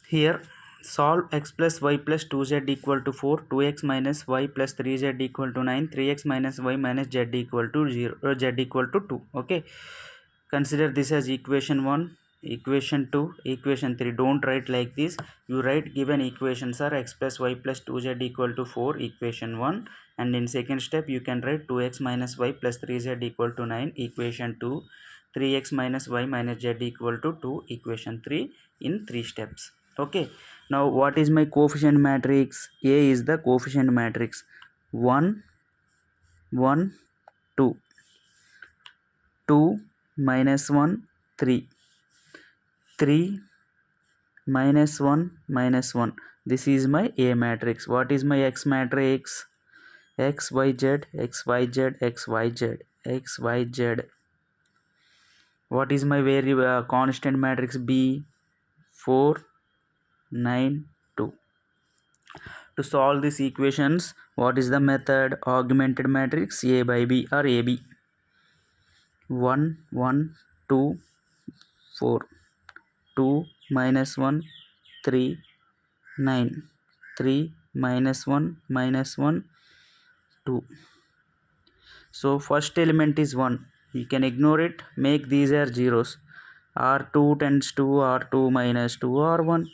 Here solve x plus y plus 2z equal to 4, 2x minus y plus 3z equal to 9, 3x minus y minus z equal to 0, z equal to 2. Okay, consider this as equation 1, equation 2, equation 3. Don't write like this. You write given equations are x plus y plus 2z equal to 4, equation 1, and in second step you can write 2x minus y plus 3z equal to 9, equation 2, 3x minus y minus z equal to 2, equation 3, in 3 steps. Okay, now what is my coefficient matrix? A is the coefficient matrix. 1 1 2, 2 minus 1 3, 3 minus 1 minus 1. This is my A matrix. What is my X matrix? X y z x y z x y z x y z. What is my variable constant matrix? B. 4 9 2. To solve these equations, what is the method? Augmented matrix A by B or AB. 1 1 2 4, 2 minus 1 3 9, 3 minus 1 minus 1 2. So first element is 1. You can ignore it. Make these are zeros. R2 tends to R2 minus 2 R1.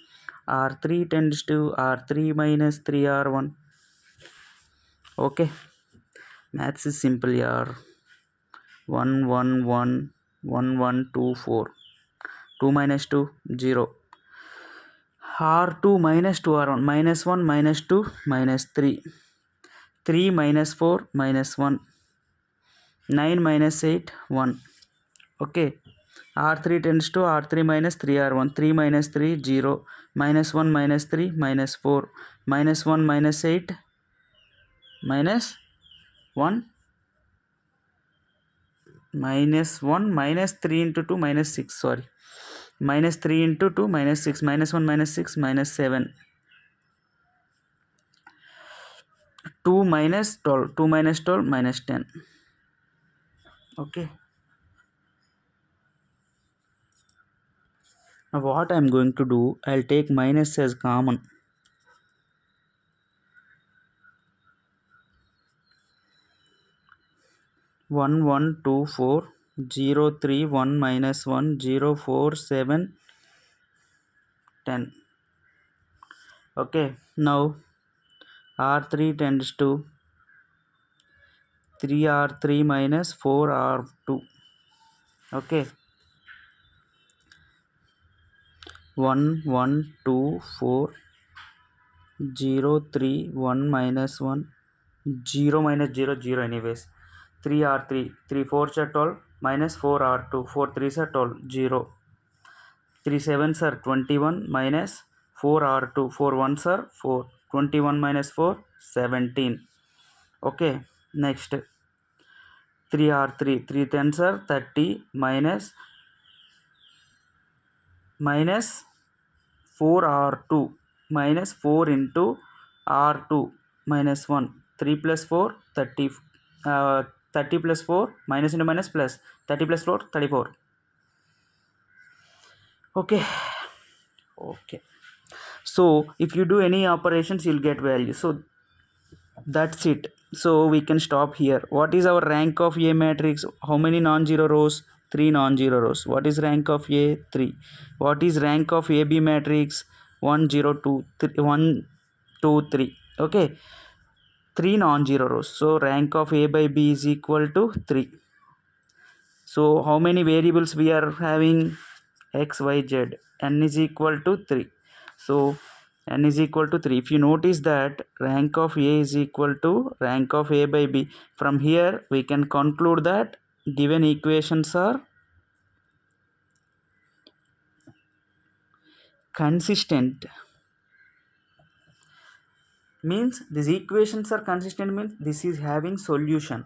R3 tends to R3 minus 3 R1. Okay. Maths is simple, yaar. 1 1 1 1 1 2 4. 2 minus 2 0. R2 minus 2 R1 minus 1 minus 2 minus 3. 3 minus 4 minus 1. 9 minus 8 1. Okay, R3 tends to R3 minus 3 R1. 3 minus 3 0. Minus 1 minus 3 minus 4. Minus 1 minus 8 minus 1 minus 1 minus 3 into 2 minus 6. Sorry, minus 3 into 2 minus 6. Minus 1 minus 6 minus 7. 2 minus 12. 2 minus 12 minus 10. Okay, now what I am going to do, I'll take minus as common. 1 1 2 4 0 3 1 minus 1 0 4 7 10. Okay, now R3 tends to 3R3 minus 4R2. Okay, 1 1 2 4 0 3 1 minus 1 0 minus 0 0 anyways. 3R3 3 4s are 12 minus 4R2 4 3s are 12 0. 3 7s are 21 minus 4R2 4 1s are 4. 21 minus 4 17. Okay, next 3R3 3 10s are 30 minus 4R2 minus 4 into R2 minus 1. 3 plus 4 30. 30 plus 4 minus into minus plus 30 plus 4 34. Okay, so if you do any operations you'll get value. So that's it. So we can stop here. What is our rank of A matrix? How many non-zero rows? 3 non-zero rows. What is rank of A? 3. What is rank of AB matrix? 1 0 2 3 1 2 3. Okay, 3 non-zero rows. So rank of A by B is equal to 3. So how many variables we are having? X y z. N is equal to 3. So n is equal to 3. If you notice that rank of A is equal to rank of A by B, from here we can conclude that given equations are consistent. Means these equations are consistent means this is having solution.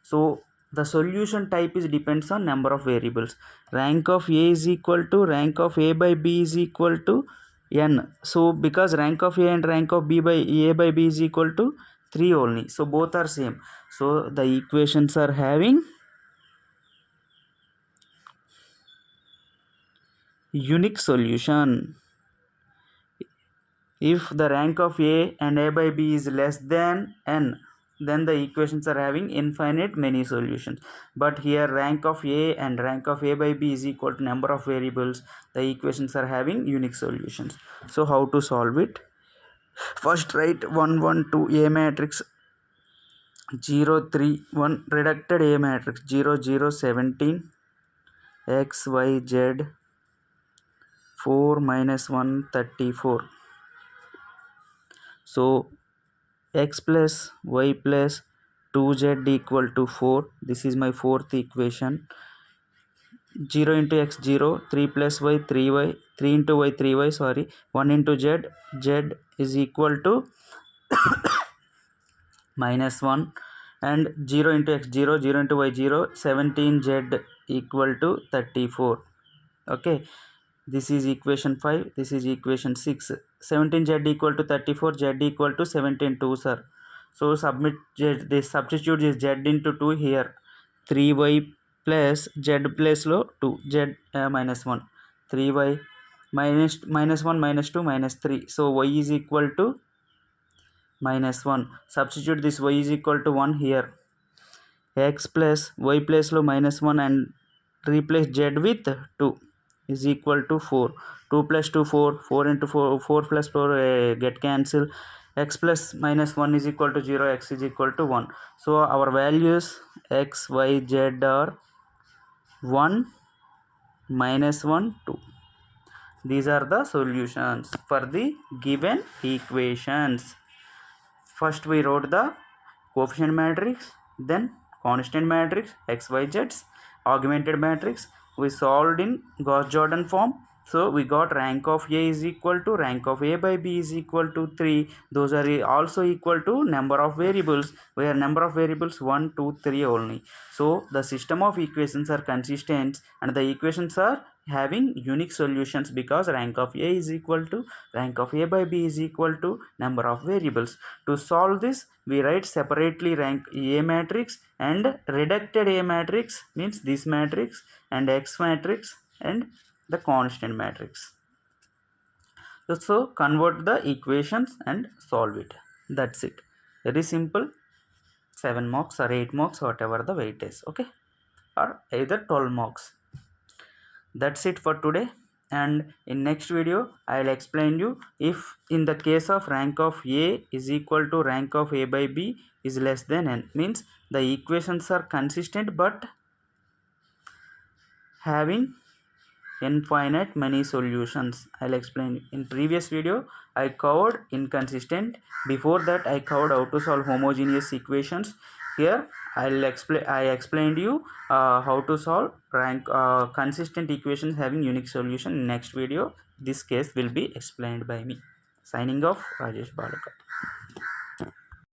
So the solution type is depends on number of variables. Rank of A is equal to rank of A by B is equal to n. So because rank of A and rank of B by A by B is equal to 3 only, so both are same. So the equations are having unique solution. If the rank of A and A by B is less than n, then the equations are having infinite many solutions. But here rank of A and rank of A by B is equal to number of variables. The equations are having unique solutions. So how to solve it? First write 1 1 2 A matrix, 0 3 1 reducted A matrix, 0 0 17 x y z 4 minus 1 34. So x plus y plus 2z equal to 4. This is my fourth equation. 0 into x 0, 3 plus y 3y, 3 into y 3y, sorry, 1 into z, z is equal to minus 1, and 0 into x 0, 0 into y 0, 17z equal to 34. Okay, this is equation 5, this is equation 6. 17z equal to 34, z equal to 17 2 sir. So submit z, this substitute is z into 2 here. 3y plus z plus lo 2, z minus 1, 3y minus 1 minus 2 minus 3. So y is equal to minus 1. Substitute this y is equal to 1 here. X plus y plus lo minus 1 and replace z with 2 is equal to 4. 2 plus 2 4, 4 into 4, 4 plus 4 get cancel. X plus minus 1 is equal to 0, x is equal to 1. So our values x, y, z are 1, minus 1, 2. These are the solutions for the given equations. First we wrote the coefficient matrix, then constant matrix, x, y, z's, augmented matrix. We solved in Gauss-Jordan form. So we got rank of A is equal to rank of A by B is equal to 3. Those are also equal to number of variables, where number of variables 1, 2, 3 only. So the system of equations are consistent and the equations are having unique solutions because rank of A is equal to rank of A by B is equal to number of variables. To solve this, we write separately rank A matrix and reducted A matrix, means this matrix, and X matrix and the constant matrix. So convert the equations and solve it. That's it. Very simple. 7 marks or 8 marks, whatever the weight is. Okay, or either 12 marks. That's it for today, and in next video I'll explain you if in the case of rank of A is equal to rank of A by B is less than n, means the equations are consistent but having infinite many solutions. I'll explain. In previous video I covered inconsistent, before that I covered how to solve homogeneous equations. Here I explained you how to solve rank consistent equations having unique solution. In next video this case will be explained by me. Signing off, Rajesh Balaka.